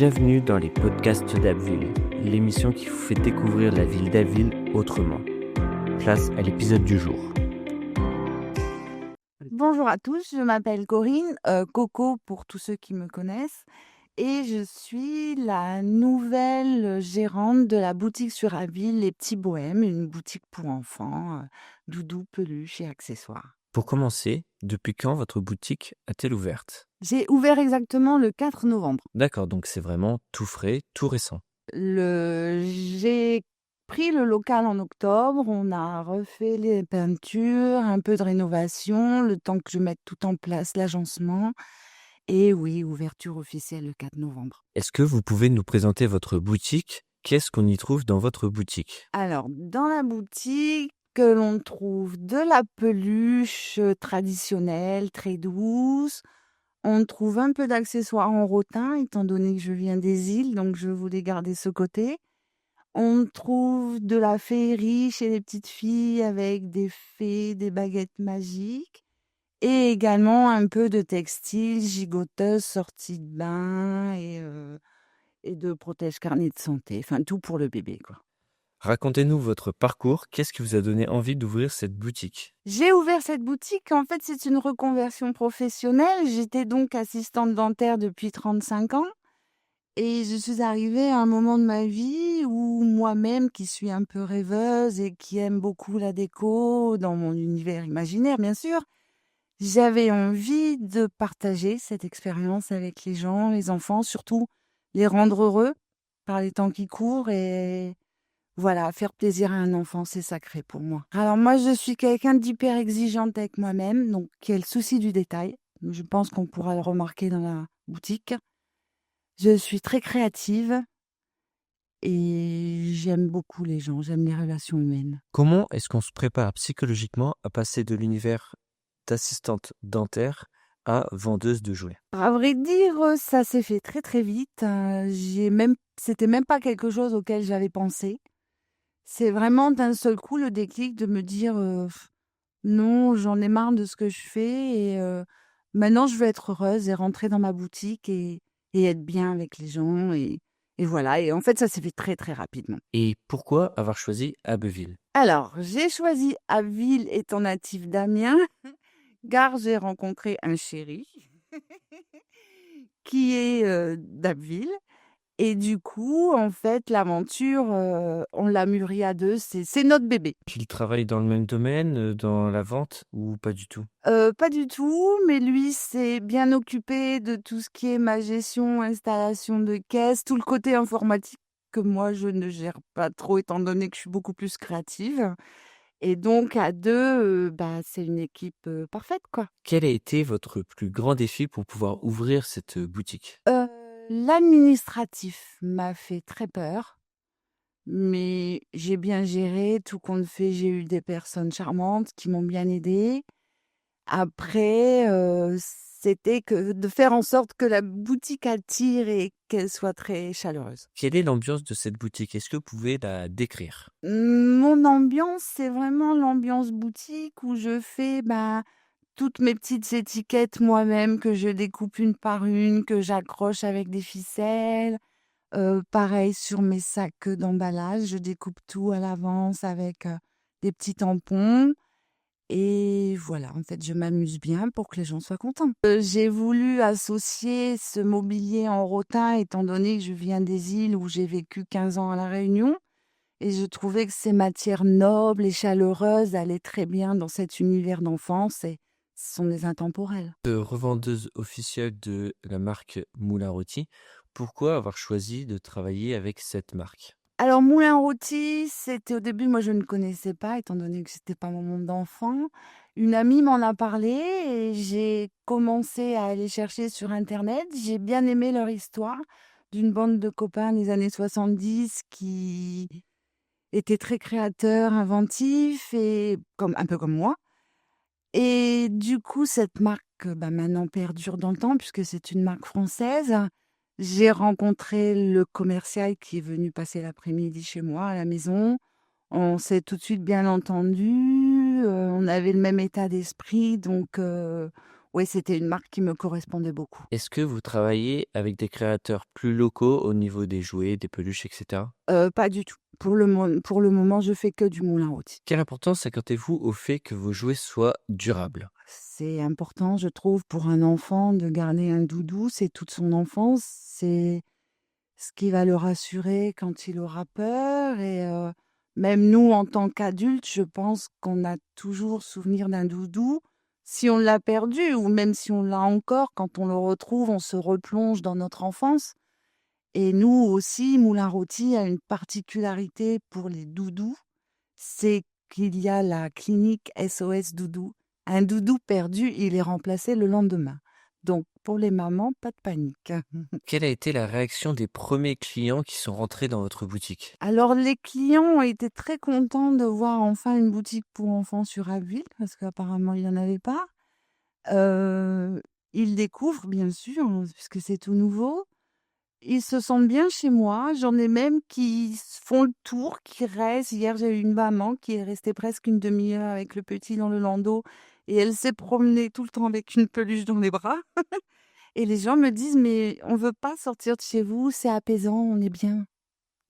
Bienvenue dans les podcasts d'Abbeville, l'émission qui vous fait découvrir la ville d'Abbeville autrement. Place à l'épisode du jour. Bonjour à tous, je m'appelle Corinne, Coco pour tous ceux qui me connaissent, et je suis la nouvelle gérante de la boutique sur Abbeville, Les Petits Bohèmes, une boutique pour enfants, doudous, peluches et accessoires. Pour commencer, depuis quand votre boutique a-t-elle ouverte ? J'ai ouvert exactement le 4 novembre. D'accord, donc c'est vraiment tout frais, tout récent. J'ai pris le local en octobre, on a refait les peintures, un peu de rénovation, le temps que je mette tout en place, l'agencement. Et oui, ouverture officielle le 4 novembre. Est-ce que vous pouvez nous présenter votre boutique ? Qu'est-ce qu'on y trouve dans votre boutique ? Alors, dans la boutique, l'on trouve de la peluche traditionnelle, très douce. On trouve un peu d'accessoires en rotin, étant donné que je viens des îles, donc je voulais garder ce côté. On trouve de la féerie chez les petites filles avec des fées, des baguettes magiques. Et également un peu de textile, gigoteuse, sortie de bain et de protège-carnet de santé. Enfin, tout pour le bébé, quoi. Racontez-nous votre parcours. Qu'est-ce qui vous a donné envie d'ouvrir cette boutique ? J'ai ouvert cette boutique, en fait, c'est une reconversion professionnelle. J'étais donc assistante dentaire depuis 35 ans. Et je suis arrivée à un moment de ma vie où moi-même, qui suis un peu rêveuse et qui aime beaucoup la déco, dans mon univers imaginaire, bien sûr, j'avais envie de partager cette expérience avec les gens, les enfants, surtout les rendre heureux par les temps qui courent et voilà, faire plaisir à un enfant, c'est sacré pour moi. Alors moi, je suis quelqu'un d'hyper exigeante avec moi-même, donc qui a le souci du détail. Je pense qu'on pourra le remarquer dans la boutique. Je suis très créative et j'aime beaucoup les gens, j'aime les relations humaines. Comment est-ce qu'on se prépare psychologiquement à passer de l'univers d'assistante dentaire à vendeuse de jouets ? À vrai dire, ça s'est fait très très vite. C'était même pas quelque chose auquel j'avais pensé. C'est vraiment d'un seul coup le déclic de me dire non, j'en ai marre de ce que je fais et maintenant je veux être heureuse et rentrer dans ma boutique et être bien avec les gens et voilà. Et en fait, ça s'est fait très très rapidement. Et pourquoi avoir choisi Abbeville ? Alors, j'ai choisi Abbeville étant native d'Amiens, car j'ai rencontré un chéri qui est d'Abbeville. Et du coup, en fait, l'aventure, on l'a mûrie à deux, c'est notre bébé. Qu'il travaille dans le même domaine, dans la vente ou pas du tout ? Pas du tout, mais lui s'est bien occupé de tout ce qui est ma gestion, installation de caisse, tout le côté informatique que moi je ne gère pas trop étant donné que je suis beaucoup plus créative. Et donc à deux, c'est une équipe, parfaite, quoi. Quel a été votre plus grand défi pour pouvoir ouvrir cette boutique ? L'administratif m'a fait très peur, mais j'ai bien géré, tout compte fait, j'ai eu des personnes charmantes qui m'ont bien aidée. Après, c'était que de faire en sorte que la boutique attire et qu'elle soit très chaleureuse. Quelle est l'ambiance de cette boutique ? Est-ce que vous pouvez la décrire ? Mon ambiance, c'est vraiment l'ambiance boutique où je fais, toutes mes petites étiquettes moi-même que je découpe une par une, que j'accroche avec des ficelles. Pareil sur mes sacs d'emballage, je découpe tout à l'avance avec, des petits tampons et voilà, en fait, je m'amuse bien pour que les gens soient contents. J'ai voulu associer ce mobilier en rotin étant donné que je viens des îles où j'ai vécu 15 ans à La Réunion et je trouvais que ces matières nobles et chaleureuses allaient très bien dans cet univers d'enfance et ce sont des intemporels. Revendeuse officielle de la marque Moulin Rôti, pourquoi avoir choisi de travailler avec cette marque ? Alors Moulin Rôti, c'était au début, moi je ne connaissais pas étant donné que c'était pas mon monde d'enfant. Une amie m'en a parlé et j'ai commencé à aller chercher sur internet. J'ai bien aimé leur histoire d'une bande de copains des années 70 qui étaient très créateurs, inventifs et un peu comme moi. Et du coup, cette marque, maintenant perdure dans le temps puisque c'est une marque française. J'ai rencontré le commercial qui est venu passer l'après-midi chez moi à la maison. On s'est tout de suite bien entendu, on avait le même état d'esprit donc Oui, c'était une marque qui me correspondait beaucoup. Est-ce que vous travaillez avec des créateurs plus locaux au niveau des jouets, des peluches, etc. Pas du tout. Pour le moment, je fais que du moulin rôti. Quelle importance accordez-vous au fait que vos jouets soient durables? C'est important, je trouve, pour un enfant de garder un doudou, c'est toute son enfance, c'est ce qui va le rassurer quand il aura peur et même nous, en tant qu'adultes, je pense qu'on a toujours souvenir d'un doudou. Si on l'a perdu ou même si on l'a encore, quand on le retrouve, on se replonge dans notre enfance. Et nous aussi, Moulin Rôti a une particularité pour les doudous, c'est qu'il y a la clinique SOS Doudou. Un doudou perdu, il est remplacé le lendemain. Donc, pour les mamans, pas de panique. Quelle a été la réaction des premiers clients qui sont rentrés dans votre boutique? Alors, les clients ont été très contents de voir enfin une boutique pour enfants sur Abbeville, parce qu'apparemment, il n'y en avait pas. Euh, Ils découvrent, bien sûr, puisque c'est tout nouveau. Ils se sentent bien chez moi. J'en ai même qui font le tour, qui restent. Hier, j'ai eu une maman qui est restée presque une demi-heure avec le petit dans le landau et elle s'est promenée tout le temps avec une peluche dans les bras. Et les gens me disent, mais on veut pas sortir de chez vous, c'est apaisant, on est bien.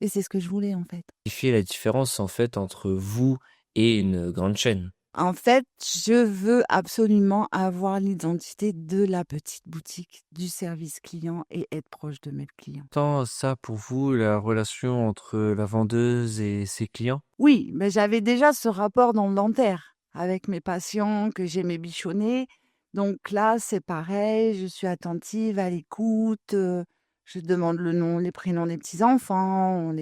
Et c'est ce que je voulais en fait. Qui fait la différence en fait entre vous et une grande chaîne? En fait, je veux absolument avoir l'identité de la petite boutique, du service client et être proche de mes clients. Tant ça pour vous, la relation entre la vendeuse et ses clients? Oui, mais j'avais déjà ce rapport dans le dentaire avec mes patients que j'aimais bichonner. Donc là, c'est pareil, je suis attentive, à l'écoute, je demande le nom, les prénoms des petits-enfants,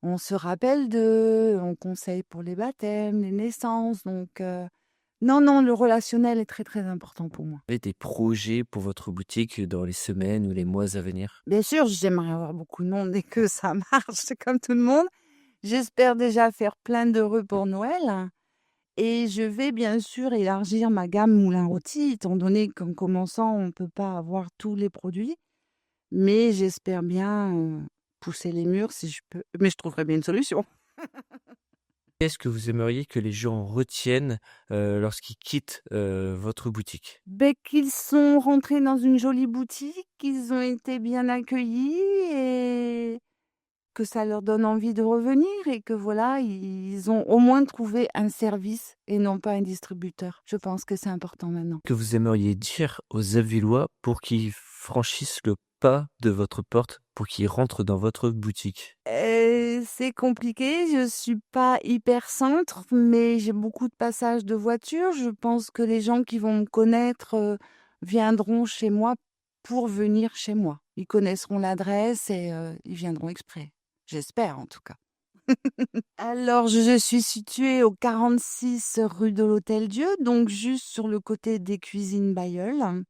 on se rappelle d'eux, on conseille pour les baptêmes, les naissances. Donc, non, non, le relationnel est très, très important pour moi. Vous avez des projets pour votre boutique dans les semaines ou les mois à venir? Bien sûr, j'aimerais avoir beaucoup de monde et que ça marche, c'est comme tout le monde. J'espère déjà faire plein d'heureux pour Noël. Et je vais bien sûr élargir ma gamme moulin rôti, étant donné qu'en commençant, on ne peut pas avoir tous les produits. Mais j'espère bien pousser les murs si je peux. Mais je trouverai bien une solution. Qu'est-ce que vous aimeriez que les gens retiennent lorsqu'ils quittent votre boutique? Ben, qu'ils sont rentrés dans une jolie boutique, qu'ils ont été bien accueillis et que ça leur donne envie de revenir et que voilà, ils ont au moins trouvé un service et non pas un distributeur. Je pense que c'est important maintenant. Que vous aimeriez dire aux Avellois pour qu'ils franchissent le pas de votre porte, pour qu'ils rentrent dans votre boutique? C'est compliqué, je suis pas hyper centre, mais j'ai beaucoup de passages de voitures. Je pense que les gens qui vont me connaître, viendront chez moi pour venir chez moi. Ils connaîtront l'adresse et ils viendront exprès. J'espère en tout cas. Alors je suis située au 46 rue de l'Hôtel-Dieu, donc juste sur le côté des cuisines Bailleul.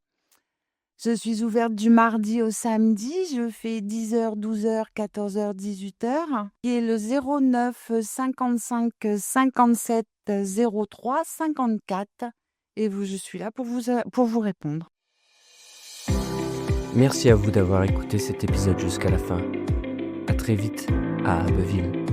Je suis ouverte du mardi au samedi. Je fais 10h, 12h, 14h, 18h. Et le 09 55 57 03 54. Et je suis là pour vous répondre. Merci à vous d'avoir écouté cet épisode jusqu'à la fin. À très vite à Abbeville.